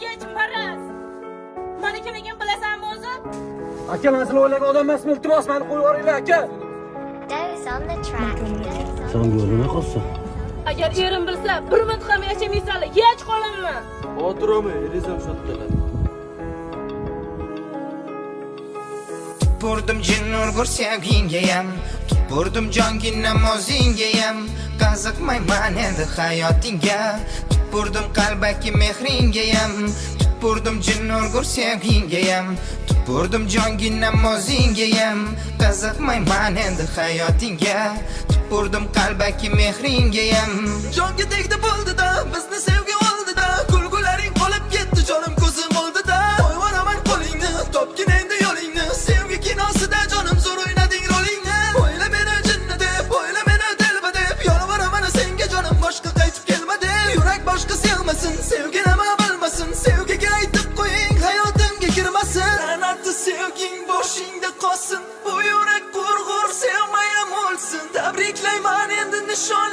Kech paras. Mana kimligini bilasanmi o'zi? Aka, men sizlar o'ylagan odam emasman, iltimos meni qo'yib yuboringlar, aka. Those on the track. Sen yo'lini qolsa. Agar erim bilsa, bir minut ham yashamaysanlar, hech qolinma. Xotirami, erizam shoddalar. Tupurdim jin urgur sevgingayam, tupurdim jongi namozingayam, qiziqmayman endi hayotingga, tupurdim qalbaki mehringayam, tupurdim jin urgur sevgingayam, tupurdim jongi namozingayam, qiziqmayman endi hayotingga, tupurdim qalbaki mehringayam. Jonga tegdi bo'ldi-da, bizni sevgi oldi-da, kulgularing qolib ketdi, jonim ko'zim oldi-da. Qo'yvoraman qo'lingni, topgin endi yo'lingni, sevgi kinosida jonim zo'r o'ynading rolingni. O'yla meni jinni deb, o'yla meni dilba deb, yolvoraman senga jonim boshqa qaytib kelma deb. Yurak boshqa sevmasin, sevgi nima bilmasin, sevgiga aytib qo'ying, hayotimga kirmasin. La'natli sevging boshingda qolsin, bu yurak qurg'ur sevmayam o'lsin. Tabriklayman endi nishon